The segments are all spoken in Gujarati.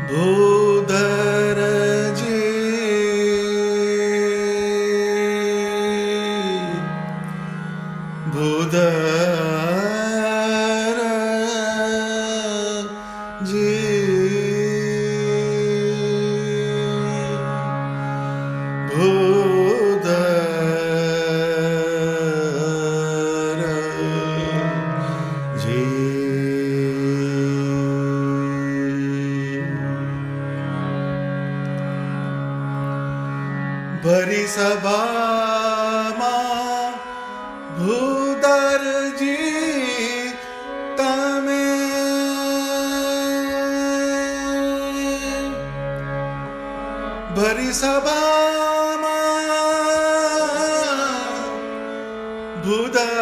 ભૂધરજી ભરી સભામાં ભૂધરજી તમે ભરી સભામાં ભૂધરજી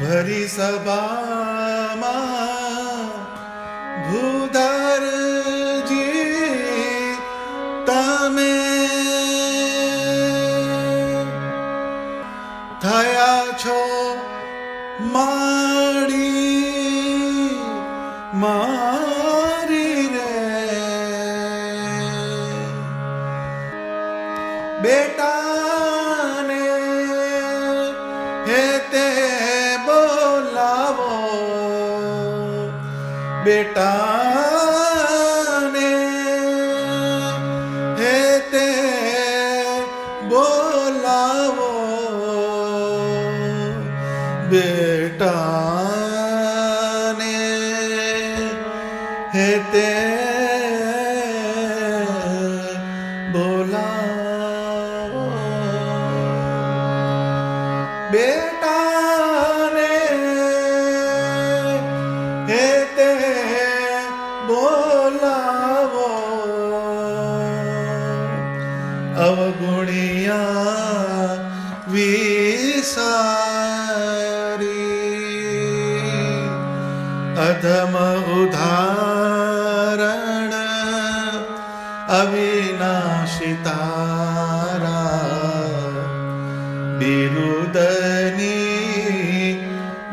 ભરી સભામાં ભૂધરજી તમે થયા છો મારી રે બેટાને હે તે બોલાવો બેટાને હે તે બોલાવો બેટાને હે તે બોલાવો બેટાને હે તે બોલાવો અવગુણિયા વિસારી અધમ ઉદાહરણ અવિનાશી તારા બિરુદની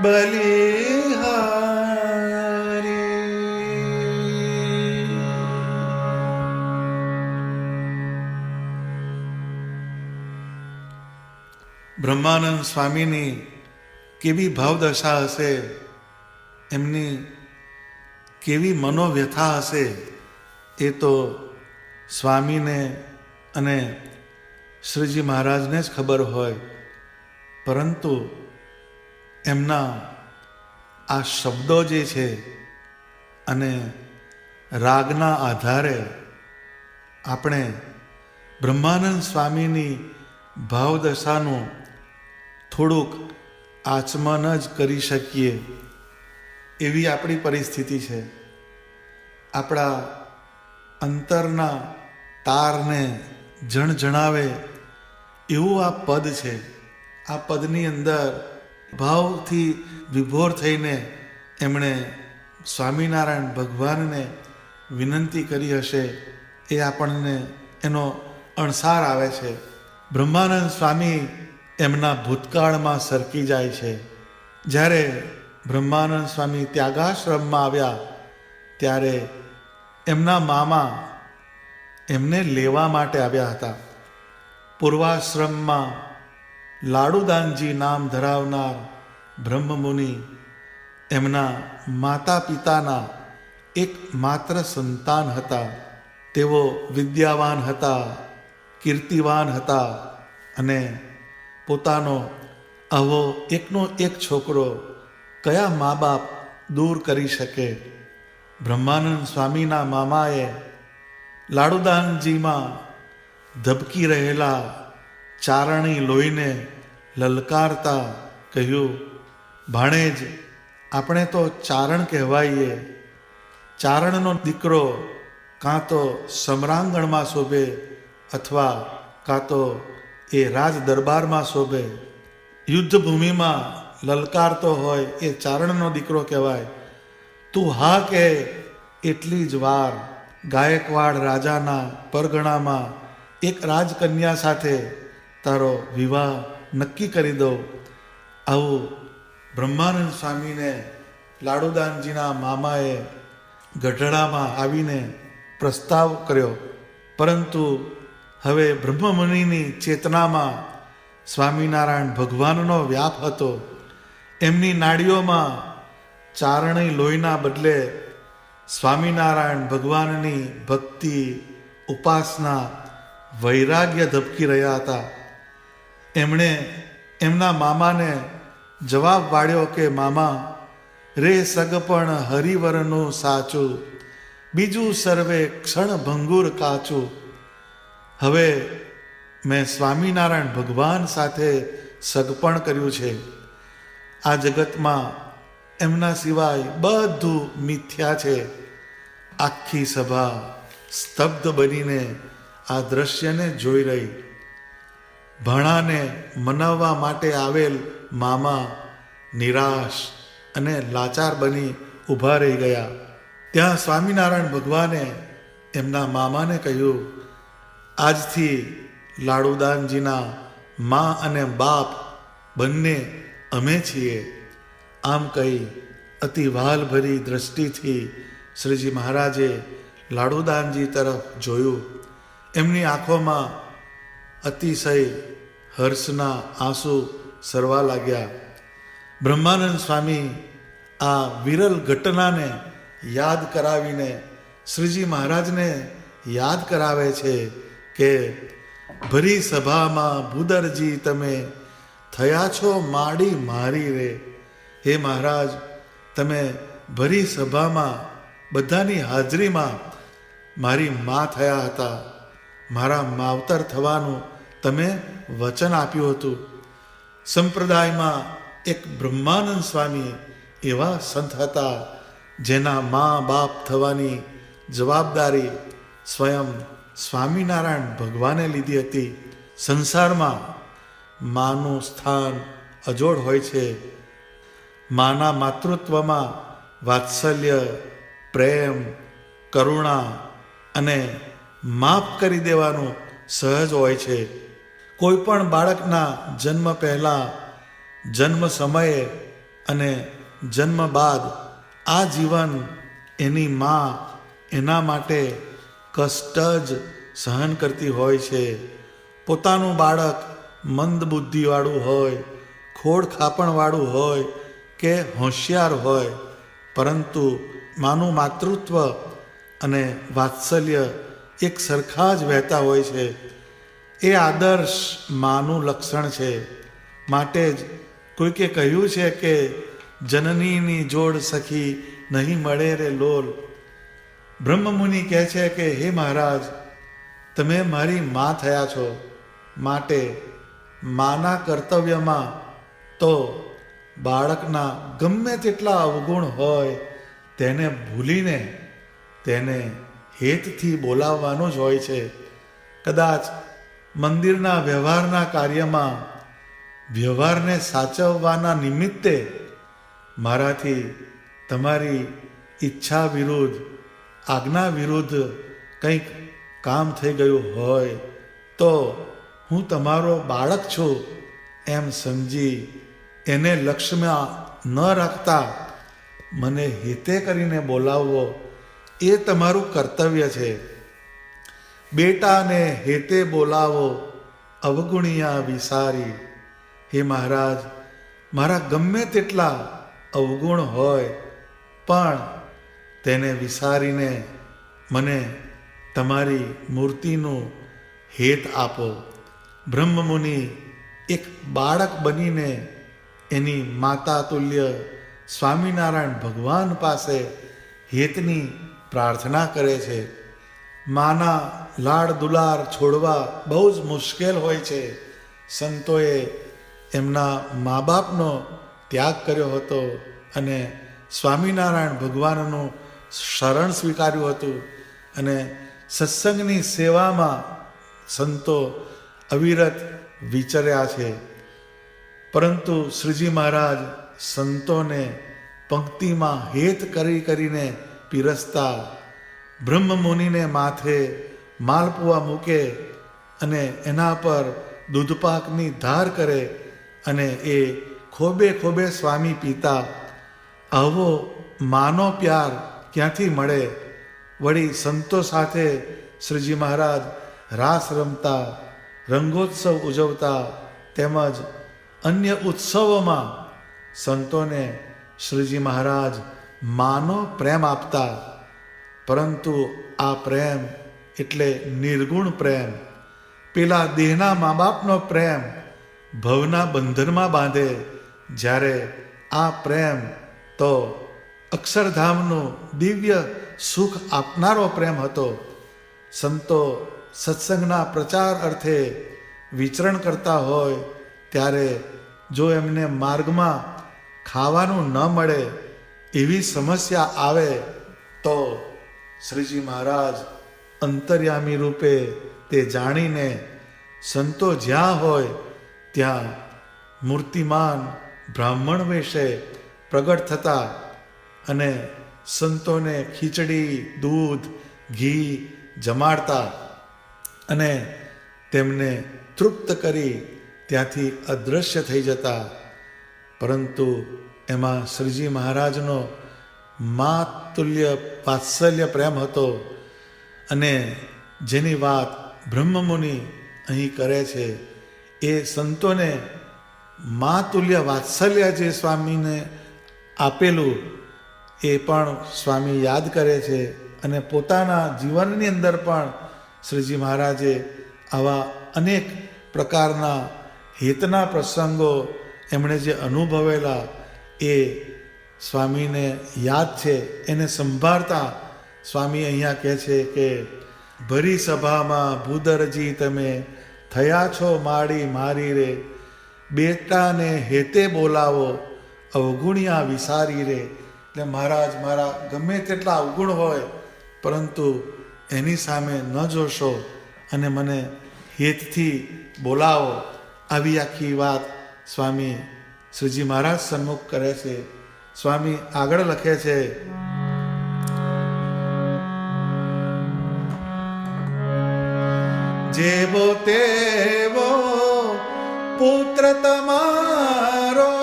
બલિહારી. બ્રહ્માનંદ સ્વામીની કેવી ભાવદશા હશે, એમની કેવી મનોવ્યથા હશે, એ તો સ્વામીને અને શ્રીજી મહારાજને જ ખબર હોય. પરંતુ એમના આ શબ્દો જે છે અને રાગના આધારે આપણે બ્રહ્માનંદ સ્વામીની ભાવદશાનું થોડુંક આચમન જ કરી શકીએ એવી આપણી પરિસ્થિતિ છે. આપણા અંતરના તારને જણાવે એવું આ પદ છે. આ પદની અંદર ભાવથી વિભોર થઈને એમણે સ્વામિનારાયણ ભગવાનને વિનંતી કરી હશે એ આપણને એનો અણસાર આવે છે. બ્રહ્માનંદ સ્વામી એમના ભૂતકાળમાં સરકી જાય છે. જ્યારે બ્રહ્માનંદ સ્વામી ત્યાગાશ્રમમાં આવ્યા ત્યારે એમના મામા એમને લેવા માટે આવ્યા હતા. પૂર્વાશ્રમમાં લાડુદાનજી નામ ધરાવનાર બ્રહ્મમુનિ એમના માતા પિતાના એક માત્ર સંતાન હતા. તેઓ વિદ્યાવાન હતા, કીર્તિવાન હતા અને પોતાનો આવો એકનો એક છોકરો કયા મા બાપ દૂર કરી શકે. બ્રહ્માનંદ સ્વામીના મામાએ લાડુદાનજીમાં ધબકી રહેલા ચારણી લોહીને લલકારતા કહ્યું, ભાણેજ, આપણે તો ચારણ કહેવાઈએ. ચારણનો દીકરો કાં તો સમ્રાંગણમાં શોભે અથવા કાં તો એ રાજ દરબારમાં શોભે. યુદ્ધભૂમિમાં લલકારતો હોય એ ચારણનો દીકરો કહેવાય. તું હા કે એટલી જ વાર ગાયકવાડ રાજાના પરગણામાં એક રાજકન્યા સાથે તારો વિવાહ નક્કી કરી દો. આવું બ્રહ્માનંદ સ્વામીને લાડુદાનજીના મામાએ ગઢડામાં આવીને પ્રસ્તાવ કર્યો, પરંતુ હવે બ્રહ્મમુનિની ચેતનામાં સ્વામિનારાયણ ભગવાનનો વ્યાપ હતો. એમની નાડીઓમાં ચારણી લોહીના બદલે સ્વામિનારાયણ ભગવાનની ભક્તિ, ઉપાસના, વૈરાગ્ય ધબકી રહ્યા હતા. એમણે એમના મામાને જવાબ વાળ્યો કે મામા, રે સગપણ હરિવરનું સાચું, બીજું સર્વે ક્ષણ ભંગુર કાચું. હવે મેં સ્વામિનારાયણ ભગવાન સાથે સગપણ કર્યું છે. આ જગતમાં એમના સિવાય બધું મિથ્યા છે. આખી સભા સ્તબ્ધ બનીને આ દ્રશ્યને જોઈ રહી. ભાણાને મનાવવા માટે આવેલ મામા નિરાશ અને લાચાર બની ઊભા રહી ગયા. ત્યાં સ્વામિનારાયણ ભગવાને એમના મામાને કહ્યું, આજથી લાડુદાનજીના મા અને બાપ બંને અમે છીએ. આમ કહી અતિ વાલભરી દ્રષ્ટિથી શ્રીજી મહારાજે લાડુદાનજી તરફ જોયું. એમની આંખોમાં અતિશય હર્ષના આંસુ સરવા લાગ્યા. બ્રહ્માનંદ સ્વામી આ વિરલ ઘટનાને યાદ કરાવીને શ્રીજી મહારાજને યાદ કરાવે છે કે ભરી સભામાં ભૂદરજી તમે થયા છો માડી મારી રે. હે મહારાજ, તમે ભરી સભામાં બધાની હાજરીમાં મારી મા થયા હતા. મારા માવતર થવાનું તમે વચન આપ્યું હતું. સંપ્રદાયમાં એક બ્રહ્માનંદ સ્વામી એવા સંત હતા જેના મા બાપ થવાની જવાબદારી સ્વયં સ્વામિનારાયણ ભગવાને લીધી હતી. સંસારમાં માનું સ્થાન અજોડ હોય છે. માના માતૃત્વમાં વાત્સલ્ય, પ્રેમ, કરુણા અને માફ કરી દેવાનું સહજ હોય છે. કોઈ પણ બાળકના જન્મ પહેલાં, જન્મ સમયે અને જન્મ બાદ આ જીવન એની મા એના માટે કષ્ટ જ સહન કરતી હોય છે. પોતાનું બાળક મંદ બુદ્ધિવાળું હોય, ખોડ ખાપણવાળું હોય કે હોશિયાર હોય, પરંતુ માનું માતૃત્વ અને વાત્સલ્ય એક સરખા જ વહેતા હોય છે. એ આદર્શ માનું લક્ષણ છે. માટે જ કોઈકે કહ્યું છે કે જનનીની જોડ સખી નહીં મળે રે લોલ. બ્રહ્મમુનિ કહે છે કે હે મહારાજ, તમે મારી મા થયા છો, માટે માના કર્તવ્યમાં તો બાળકના ગમે તેટલા અવગુણ હોય તેને ભૂલીને તેને હેતથી બોલાવવાનું જ હોય છે. કદાચ મંદિરના વ્યવહારના કાર્યમાં વ્યવહારને સાચવવાના નિમિત્તે મારાથી તમારી ઈચ્છા વિરુદ્ધ, આજ્ઞા વિરુદ્ધ કંઈક કામ થઈ ગયું હોય તો હું તમારો બાળક છું એમ સમજી એને લક્ષ્યમાં ન રાખતા મને હિતે કરીને બોલાવવો એ તમારું કર્તવ્ય છે. બેટાને હેતે બોલાવો અવગુણિયા વિસારી. હે મહારાજ, મારા ગમે તેટલા અવગુણ હોય પણ તેને વિસારીને મને તમારી મૂર્તિનું હેત આપો. બ્રહ્મમુનિ એક બાળક બનીને એની માતા તુલ્ય સ્વામિનારાયણ ભગવાન પાસે હેતની પ્રાર્થના કરે છે. માના લાડ દુલાર છોડવા બહુ જ મુશ્કેલ હોય છે. સંતોએ એમના મા બાપનો ત્યાગ કર્યો હતો અને સ્વામિનારાયણ ભગવાનનું શરણ સ્વીકાર્યું હતું અને સત્સંગની સેવામાં સંતો અવિરત વિચર્યા છે. પરંતુ શ્રીજી મહારાજ સંતોને પંક્તિમાં હેત કરીને પીરસતા, બ્રહ્મમુનિને માથે માલપુઆ મૂકે અને એના પર દૂધપાકની ધાર કરે અને એ ખોબે ખોબે સ્વામી પીતા. આવો માનો પ્યાર ક્યાંથી મળે? વળી સંતો સાથે શ્રીજી મહારાજ રાસ રમતા, રંગોત્સવ ઉજવતા, તેમજ અન્ય ઉત્સવોમાં સંતોને શ્રીજી મહારાજ માનો પ્રેમ આપતા. પરંતુ આ પ્રેમ એટલે નિર્ગુણ પ્રેમ. પેલા દેહના મા બાપનો પ્રેમ ભવના બંધનમાં બાંધે, જ્યારે આ પ્રેમ તો અક્ષરધામનું દિવ્ય સુખ આપનારો પ્રેમ હતો. સંતો સત્સંગના પ્રચાર અર્થે વિચરણ કરતા હોય ત્યારે જો એમને માર્ગમાં ખાવાનું ન મળે, એવી સમસ્યા આવે, તો શ્રીજી મહારાજ અંતર્યામી રૂપે તે જાણીને સંતો જ્યાં હોય ત્યાં મૂર્તિમાન બ્રાહ્મણ વેશે પ્રગટ થતા અને સંતોને ખીચડી, દૂધ, ઘી જમાડતા અને તેમને તૃપ્ત કરી ત્યાંથી અદૃશ્ય થઈ જતા. પરંતુ એમાં શ્રીજી મહારાજનો માતુલ્ય વાત્સલ્ય પ્રેમ હતો. અને જેની વાત બ્રહ્મમુનિ અહીં કરે છે, એ સંતોને માતુલ્ય વાત્સલ્ય જે સ્વામીને આપેલું એ પણ સ્વામી યાદ કરે છે. અને પોતાના જીવનની અંદર પણ શ્રીજી મહારાજે આવા અનેક પ્રકારના હિતના પ્રસંગો એમણે જે અનુભવેલા એ સ્વામીને યાદ છે. એને સંભાળતા સ્વામી અહીંયા કહે છે કે ભરી સભામાં ભૂદરજી તમે થયા છો માડી મારી રે, બેટાને હેતે બોલાવો અવગુણ્યા વિસારી રે. એટલે મહારાજ મારા ગમે તેટલા અવગુણ હોય, પરંતુ એની સામે ન જોશો અને મને હેતથી બોલાવો. આવી આખી વાત સ્વામી શ્રીજી મહારાજ સન્મુખ કરે છે. સ્વામી આગળ લખે છે, જેવો તેવો પુત્ર તમારો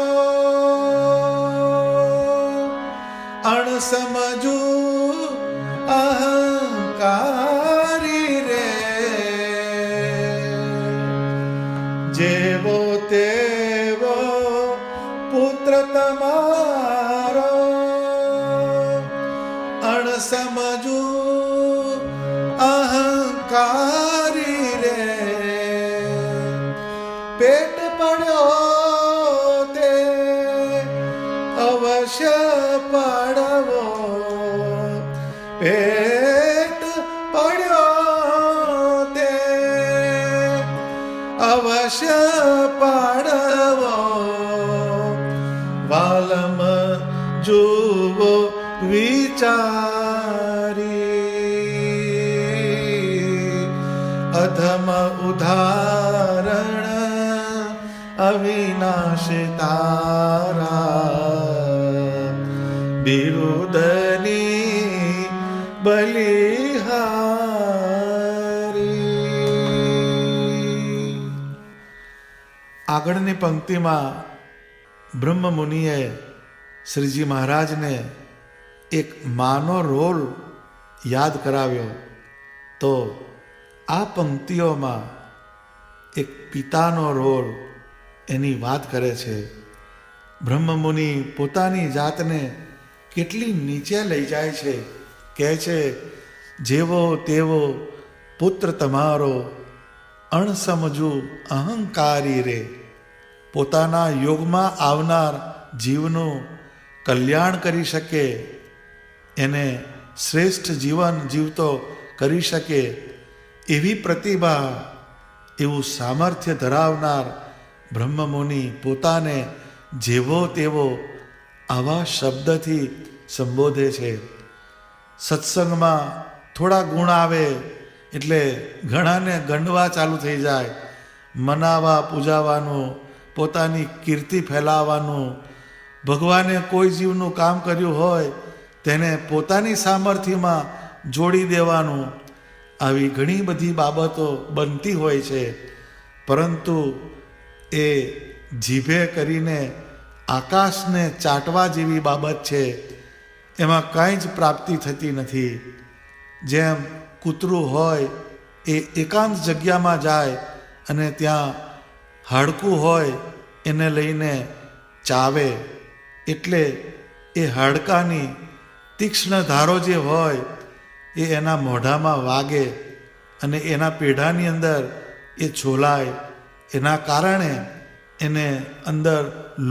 અણસમજુ અહંકારી રે, જેવો તેવો પુત્ર તમારો અણસમજુ અહંકારી રે, પેટ પડ્યો તે અવશ્ય પડવો, પેટ પડ્યો તે અવશ્ય પડવો, વાલમ જુવો વિચારી, અધમ ઉદાહરણ અવિનાશ તારા, બિરુદની બલિહારી. આગળની પંક્તિમાં બ્રહ્મમુનિએ શ્રીજી મહારાજને એક માનો રોલ યાદ કરાવ્યો. તો આ પંક્તિઓમાં એક પિતાનો રોલ એની વાત કરે છે. બ્રહ્મમુનિ પોતાની જાતને કેટલી નીચે લઈ જાય છે. કહે છે, જેવો તેવો પુત્ર તમારો અણસમજુ અહંકારી રે. પોતાના યોગમાં આવનાર જીવનું કલ્યાણ કરી શકે, એને શ્રેષ્ઠ જીવન જીવતો કરી શકે એવી પ્રતિભા, એવું સામર્થ્ય ધરાવનાર બ્રહ્મમુનિ પોતાને જેવો તેવો આવા શબ્દથી સંબોધે છે. સત્સંગમાં થોડા ગુણ આવે એટલે ઘણાને ગંડવા ચાલુ થઈ જાય, મનાવા પૂજાવાનું, પોતાની કીર્તિ ફેલાવવાનું, ભગવાને કોઈ જીવનું કામ કર્યું હોય તેને પોતાની સામર્થ્યમાં જોડી દેવાનું. આવી ઘણી બધી બાબતો બનતી હોય છે. પરંતુ એ જીભે કરીને આકાશને ચાટવા જેવી બાબત છે. એમાં કાંઈ જ પ્રાપ્તિ થતી નથી. જેમ કૂતરું હોય એ એકાંત જગ્યામાં જાય અને ત્યાં હાડકું હોય એને લઈને ચાવે, એટલે એ હાડકાની તીક્ષ્ણ ધારો જે હોય એ એના મોઢામાં વાગે અને એના પેઢાની અંદર એ છોલાય. એના કારણે એને અંદર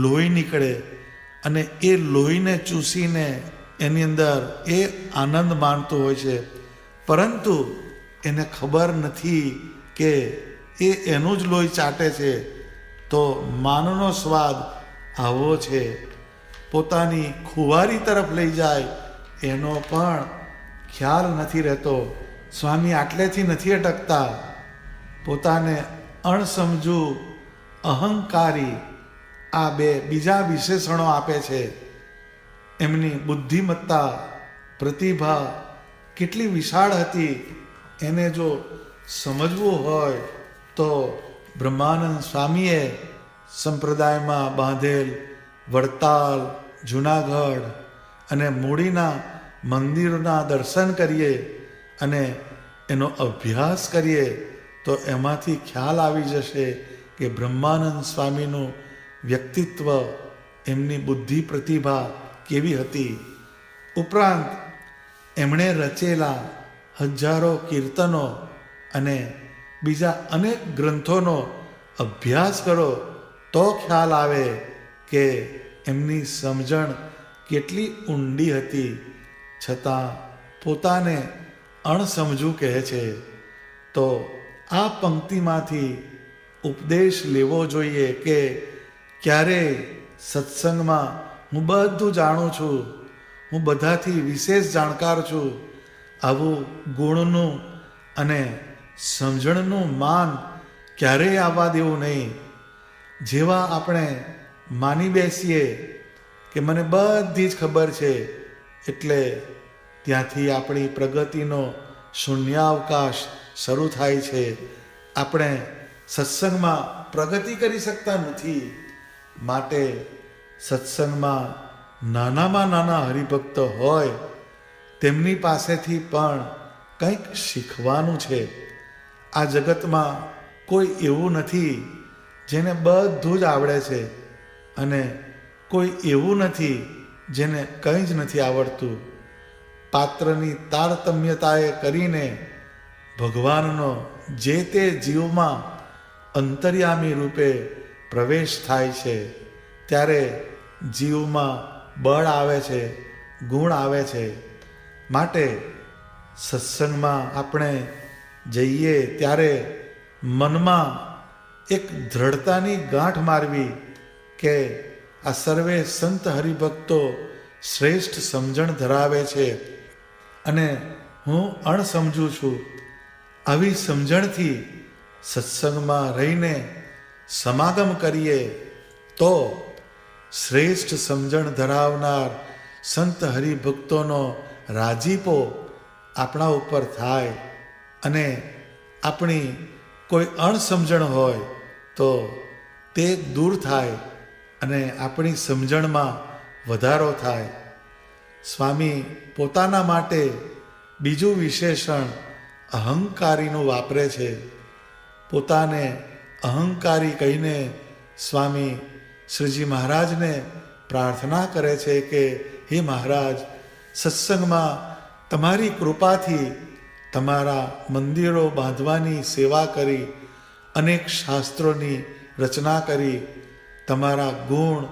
લોહી નીકળે અને એ લોહીને ચૂસીને એની અંદર એ આનંદ માણતો હોય છે. પરંતુ એને ખબર નથી કે એ એનું જ લોહી ચાટે છે. તો માનનો સ્વાદ આવો છે. પોતાની ખુવારી તરફ લઈ જાય એનો પણ ખ્યાલ નથી રહેતો. સ્વામી આટલેથી નથી અટકતા. પોતાને અણસમજુ, અહંકારી આ બે બીજા વિશેષણો આપે છે. એમની બુદ્ધિમત્તા, પ્રતિભા કેટલી વિશાળ હતી એને જો સમજવું હોય તો બ્રહ્માનંદ સ્વામીએ સંપ્રદાયમાં બાંધેલ વડતાલ, જૂનાગઢ અને મૂડીના મંદિરોના દર્શન કરીએ અને એનો અભ્યાસ કરીએ તો એમાંથી ખ્યાલ આવી જશે કે બ્રહ્માનંદ સ્વામીનું વ્યક્તિત્વ, એમની બુદ્ધિ પ્રતિભા કેવી હતી. ઉપરાંત એમણે રચેલા હજારો કીર્તનો અને બીજા અનેક ગ્રંથોનો અભ્યાસ કરો તો ખ્યાલ આવે કે એમની સમજણ કેટલી ઊંડી હતી. છતાં પોતાને અણસમજુ કહે છે. તો આ પંક્તિમાંથી ઉપદેશ લેવો જોઈએ કે ક્યારેય સત્સંગમાં હું બધું જાણું છું, હું બધાથી વિશેષ જાણકાર છું, આવું ગુણનું અને સમજણનું માન ક્યારેય આવવા દેવું નહીં. જેવા આપણે માની બેસીએ કે મને બધી જ ખબર છે એટલે ત્યાંથી આપણી પ્રગતિનો શૂન્યાવકાશ શરૂ થાય છે. આપણે સત્સંગમાં પ્રગતિ કરી શકતા નથી. માટે સત્સંગમાં નાનામાં નાના હરિભક્તો હોય તેમની પાસેથી પણ કંઈક શીખવાનું છે. આ જગતમાં કોઈ એવું નથી જેને બધું જ આવડે છે અને કોઈ એવું નથી જેને કંઈ જ નથી આવડતું. પાત્રની તારતમ્યતાએ કરીને ભગવાનનો જે તે જીવમાં અંતર્યામી રૂપે પ્રવેશ થાય છે. ત્યારે જીવમાં બળ આવે છે, ગુણ આવે છે. માટે સત્સંગમાં આપણે જઈએ ત્યારે મનમાં એક દ્રઢતાની ગાંઠ મારવી કે આ સર્વે સંત હરિભક્તો શ્રેષ્ઠ સમજણ ધરાવે છે અને હું અણસમજુ છું. આવી સમજણથી સત્સંગમાં રહીને સમાગમ કરીએ તો શ્રેષ્ઠ સમજણ ધરાવનાર સંત હરિભક્તોનો રાજીપો આપણા ઉપર થાય અને આપણી કોઈ અણસમજણ હોય તો તે દૂર થાય અને આપણી સમજણમાં વધારો થાય. સ્વામી પોતાના માટે બીજું વિશેષણ અહંકારીનું વાપરે છે. પોતાને અહંકારી કહીને સ્વામી શ્રીજી મહારાજને પ્રાર્થના કરે છે કે હે મહારાજ, સત્સંગમાં તમારી કૃપાથી તમારા મંદિરો બાંધવાની સેવા કરી, અનેક શાસ્ત્રોની રચના કરી, તમારા ગુણ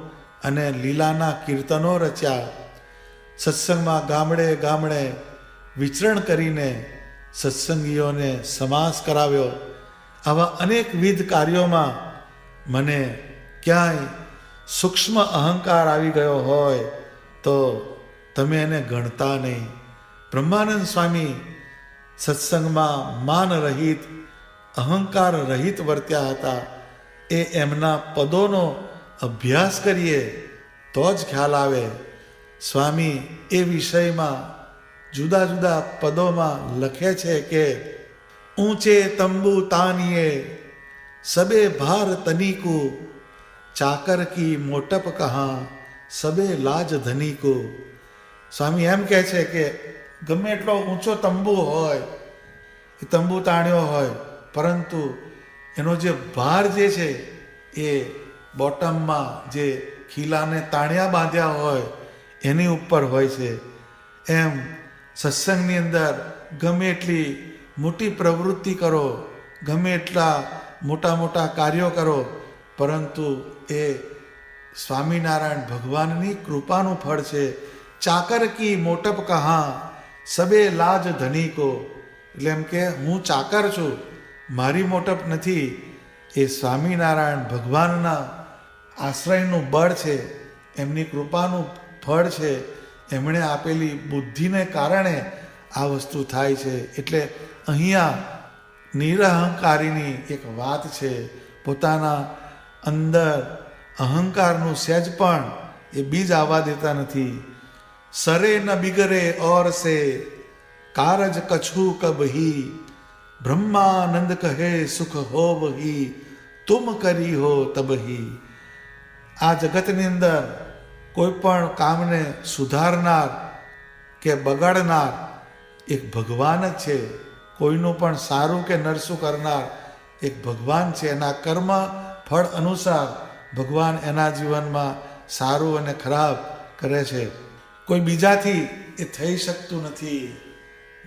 અને લીલાના કીર્તનો રચ્યા, સત્સંગમાં ગામડે ગામડે વિચરણ કરીને સત્સંગીઓને સમાસ કરાવ્યો. આવા અનેકવિધ કાર્યોમાં મને ક્યાંય સૂક્ષ્મ અહંકાર આવી ગયો હોય તો તમે એને ગણતા નહીં. બ્રહ્માનંદ સ્વામી સત્સંગમાં માન રહિત, અહંકાર રહિત વર્ત્યા હતા. એ એમના પદોનો અભ્યાસ કરીએ તો જ ખ્યાલ આવે. સ્વામી એ વિષયમાં જુદા જુદા પદોમાં લખે છે કે ઊંચે તંબુ તાનીએ સબે ભાર તનીકુ ચાકર કી મોટપ કહા સબે લાજ ધની કો. સ્વામી એમ કહે છે કે ગમે એટલો ઊંચો તંબુ હોય, એ તંબુ તાણ્યો હોય, પરંતુ એનો જે ભાર જે છે એ બોટમમાં જે ખીલાને તાણ્યા બાંધ્યા હોય એની ઉપર હોય છે. એમ સત્સંગની અંદર ગમે એટલી મોટી પ્રવૃત્તિ કરો, ગમે એટલા મોટા મોટા કાર્યો કરો, પરંતુ એ સ્વામિનારાયણ ભગવાનની કૃપાનું ફળ છે. ચાકર કી મોટપ કહા સબે લાજ ધની કો. એટલે એમ કે હું ચાકર છું, મારી મોટપ નથી, એ સ્વામિનારાયણ ભગવાનના આશ્રયનું બળ છે, એમની કૃપાનું ફળ છે. એમણે આપેલી બુદ્ધિને કારણે આ વસ્તુ થાય છે. એટલે અહીંયા નિરહંકારીની એક વાત છે. પોતાના અંદર અહંકારનું સહેજ પણ એ બીજ આવવા દેતા નથી. સરે ન બિગરે ઓર સે કારજ કછુ કબહી બ્રહ્માનંદ કહે સુખ હો વહી તુમ કરી હો તબહી. આ જગતની અંદર કોઈ પણ કામને સુધારનાર કે બગાડનાર એક ભગવાન જ છે. કોઈનું પણ સારું કે નરસું કરનાર એક ભગવાન છે. એના કર્મ ફળ અનુસાર ભગવાન એના જીવનમાં સારું અને ખરાબ કરે છે. કોઈ બીજાથી એ થઈ શકતું નથી.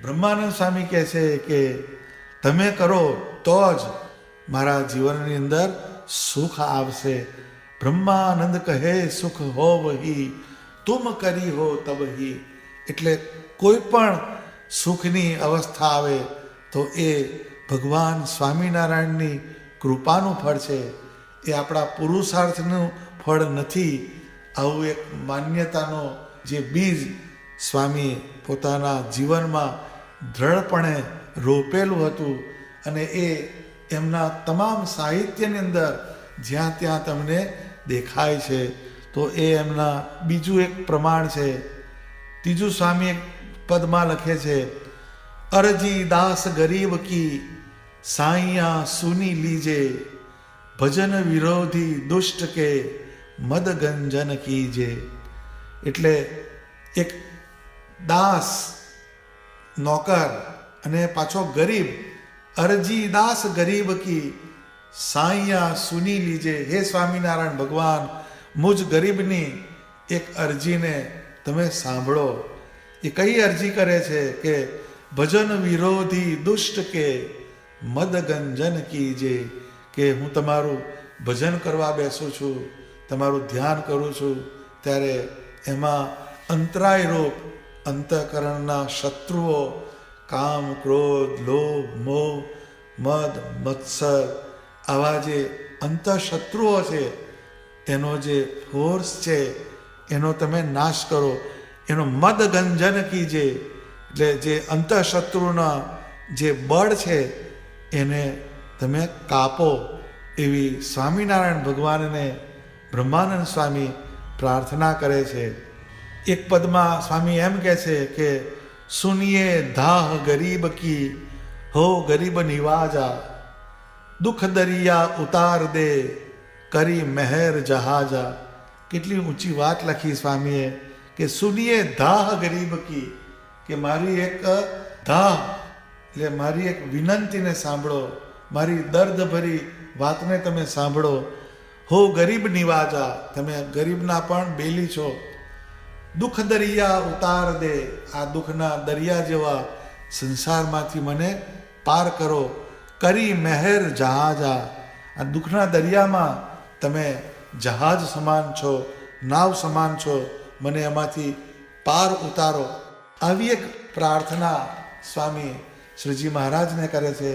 બ્રહ્માનંદ સ્વામી કહે છે કે તમે કરો તો જ મારા જીવનની અંદર સુખ આવશે. બ્રહ્માનંદ કહે સુખ હો વહી તુમ કરી હો તબહી. એટલે કોઈ પણ સુખની અવસ્થા આવે તો એ ભગવાન સ્વામિનારાયણની કૃપાનું ફળ છે. એ આપણા પુરુષાર્થનું ફળ નથી. આવું એક માન્યતાનો જે બીજ સ્વામી પોતાના જીવનમાં દ્રઢપણે રોપેલું હતું અને એ એમના તમામ સાહિત્યની અંદર જ્યાં ત્યાં તમને દેખાય છે. તો એ એમના બીજું એક પ્રમાણ છે. ત્રીજું સ્વામી એક પદમાં લખે છે, અરજી દાસ ગરીબ કી સાઈયા સુની લીજે ભજન વિરોધી દુષ્ટ કે મદ ગંજન કીજે. એટલે એક દાસ નોકર અને પાછો ગરીબ, અરજી દાસ ગરીબ કી સાઈયા સુની લીજે. હે સ્વામિનારાયણ ભગવાન, મુજ ગરીબની એક અરજીને તમે સાંભળો. એ કઈ અરજી કરે છે કે ભજન વિરોધી દુષ્ટ કે મદ ગંજન કીજે. કે હું તમારું ભજન કરવા બેસું છું, તમારું ધ્યાન કરું છું, ત્યારે એમાં અંતરાય રૂપ અંતઃકરણના શત્રુઓ કામ, ક્રોધ, લોભ, મોહ, મદ, મત્સર આવા જે અંતઃશત્રુઓ છે એનો જે ફોર્સ છે એનો તમે નાશ કરો. એનો મદ ગંજન કીજે. એટલે જે અંતઃશત્રુના જે બળ છે એને તમે કાપો. એવી સ્વામિનારાયણ ભગવાનને બ્રહ્માનંદ સ્વામી પ્રાર્થના કરે છે. એક પદમાં સ્વામી એમ કહે છે કે સુનિએ ધાહ ગરીબ કી હો ગરીબ નિવાજા દુઃખ દરિયા ઉતાર દે કરી મહેર જહાજા. કેટલી ઊંચી વાત લખી સ્વામીએ કે સુનિએ ધાહ ગરીબ કી, કે મારી એક ધાહ એટલે મારી એક વિનંતીને સાંભળો, મારી દર્દભરી વાતને તમે સાંભળો. હો ગરીબ નિવાજા, તમે ગરીબના પણ બેલી છો. દુઃખ દરિયા ઉતાર દે, આ દુઃખના દરિયા જેવા સંસારમાંથી મને પાર કરો. કરી મહેર જહાજા, આ દુઃખના દરિયામાં તમે જહાજ સમાન છો, નાવ સમાન છો, મને એમાંથી પાર ઉતારો. આવી એક પ્રાર્થના સ્વામી શ્રીજી મહારાજને કરે છે.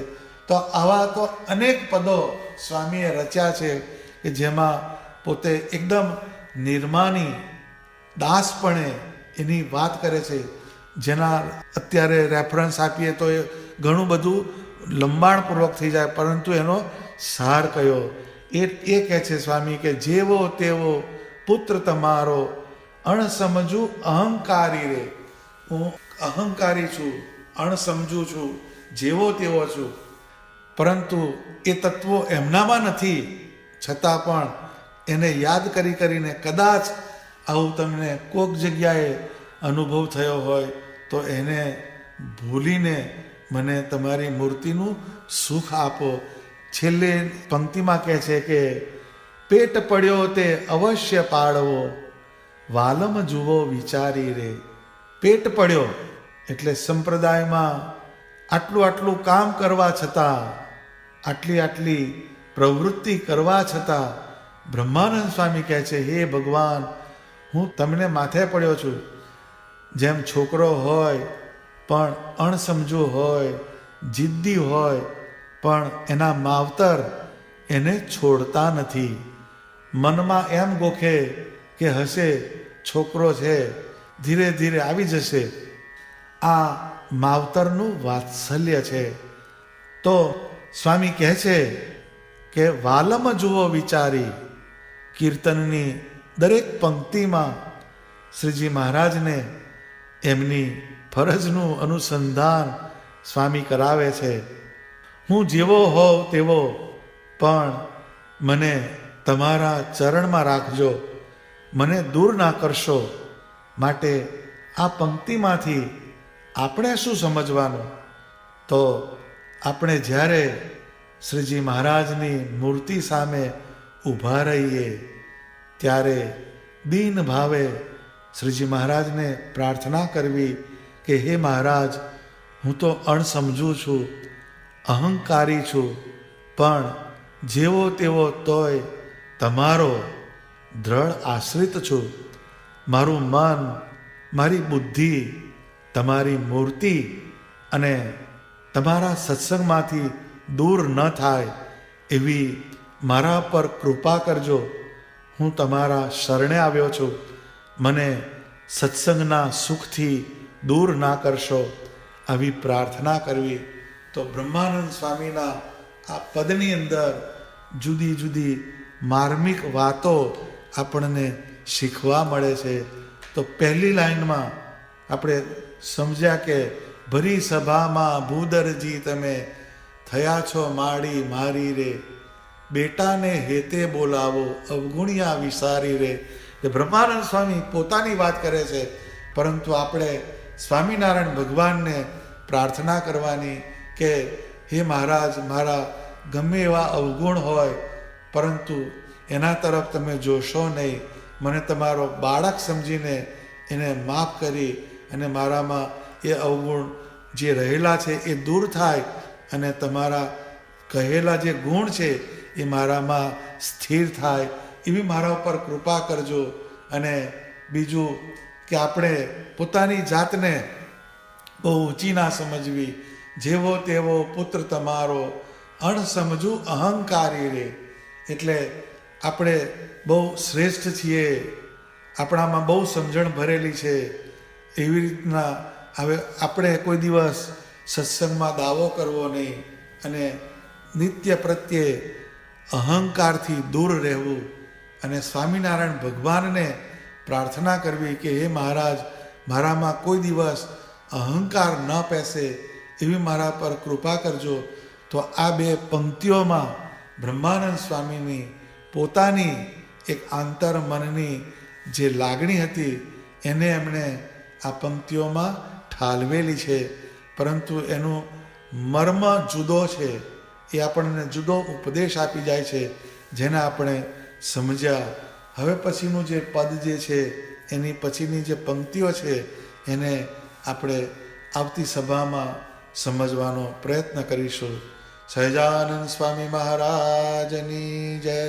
તો આવા તો અનેક પદો સ્વામીએ રચ્યા છે કે જેમાં પોતે એકદમ નિર્માની દાસપણે એની વાત કરે છે. જેના અત્યારે રેફરન્સ આપીએ તો એ ઘણું બધું લંબાણપૂર્વક થઈ જાય, પરંતુ એનો સાર કયો એ કહે છે સ્વામી કે જેવો તેવો પુત્ર તમારો અણસમજુ અહંકારી રે. હું અહંકારી છું, અણસમજુ છું, જેવો તેવો છું, પરંતુ એ તત્વો એમનામાં નથી, છતાં પણ એને યાદ કરીને કદાચ આવું તમને કોઈક જગ્યાએ અનુભવ થયો હોય તો એને ભૂલીને મને તમારી મૂર્તિનું સુખ આપો. છેલ્લે પંક્તિમાં કહે છે કે પેટ પડ્યો તે અવશ્ય પાડવો, વાલમ જુઓ વિચારી રે. પેટ પડ્યો એટલે સંપ્રદાયમાં આટલું કામ કરવા છતાં, આટલી પ્રવૃત્તિ કરવા છતાં બ્રહ્માનંદ સ્વામી કહે છે, હે ભગવાન, હું તમને માથે પડ્યો છું. જેમ છોકરો હોય પણ અણસમજુ હોય, જિદ્દી હોય, પણ એના માવતર એને છોડતા નથી. મનમાં એમ ગોખે કે હશે, છોકરો છે, ધીરે ધીરે આવી જશે. આ માવતરનું વાત્સલ્ય છે. તો સ્વામી કહે છે કે વાલમ જુઓ વિચારી. કીર્તનની દરેક પંક્તિમાં શ્રીજી મહારાજને એમની ફરજનું અનુસંધાન સ્વામી કરાવે છે. હું જેવો હોઉં તેવો, પણ મને તમારા ચરણમાં રાખજો, મને દૂર ના કરશો. માટે આ પંક્તિમાંથી આપણે શું સમજવાનું? તો આપણે જ્યારે શ્રીજી મહારાજની મૂર્તિ સામે ઊભા રહીએ ત્યારે દીન ભાવે શ્રીજી મહારાજને પ્રાર્થના કરવી કે હે મહારાજ, હું તો અણસમજુ છું, અહંકારી છું, પણ જેવો તેવો તોય તમારો દ્રઢ આશ્રિત છું. મારું મન, મારી બુદ્ધિ તમારી મૂર્તિ અને તમારા સત્સંગમાંથી દૂર ન થાય એવી મારા પર કૃપા કરજો. હું તમારા શરણે આવ્યો છું, મને સત્સંગના સુખથી દૂર ના કરશો. આવી પ્રાર્થના કરવી. તો બ્રહ્માનંદ સ્વામીના આ પદની અંદર જુદી જુદી માર્મિક વાતો આપણને શીખવા મળે છે. તો પહેલી લાઈનમાં આપણે સમજ્યા કે ભરી સભામાં ભૂદરજી તમે થયા છો માડી મારી રે, બેટાને હેતે બોલાવો અવગુણ્યા વિસારી રે. એ બ્રહ્માનંદ સ્વામી પોતાની વાત કરે છે, પરંતુ આપણે સ્વામિનારાયણ ભગવાનને પ્રાર્થના કરવાની કે હે મહારાજ, મારા ગમે એવા અવગુણ હોય, પરંતુ એના તરફ તમે જોશો નહીં. મને તમારો બાળક સમજીને એને માફ કરી અને મારામાં એ અવગુણ જે રહેલા છે એ દૂર થાય અને તમારા કહેલા જે ગુણ છે એ મારામાં સ્થિર થાય, એવી મારા ઉપર કૃપા કરજો. અને બીજું કે આપણે પોતાની જાતને બહુ ઊંચી ના સમજવી. જેવો તેવો પુત્ર તમારો, અણસમજુ અહંકારી રે. એટલે આપણે બહુ શ્રેષ્ઠ છીએ, આપણામાં બહુ સમજણ ભરેલી છે, એવી રીતના હવે આપણે કોઈ દિવસ સત્સંગમાં દાવો કરવો નહીં અને નિત્ય પ્રત્યે અહંકારથી દૂર રહેવું અને સ્વામિનારાયણ ભગવાનને પ્રાર્થના કરવી કે હે મહારાજ, મારામાં કોઈ દિવસ અહંકાર ન પેસે એવી મારા પર કૃપા કરજો. તો આ બે પંક્તિઓમાં બ્રહ્માનંદ સ્વામીની પોતાની એક આંતર મનની જે લાગણી હતી એને એમણે આ પંક્તિઓમાં ઠાલવેલી છે. પરંતુ એનું મર્મ જુદો છે, એ આપણને જુદો ઉપદેશ આપી જાય છે, જેને આપણે સમજ્યા. હવે પછીનું જે પદ જે છે, એની પછીની જે પંક્તિઓ છે, એને આપણે આવતી સભામાં સમજવાનો પ્રયત્ન કરીશું. સહજાનંદ સ્વામી મહારાજની જય.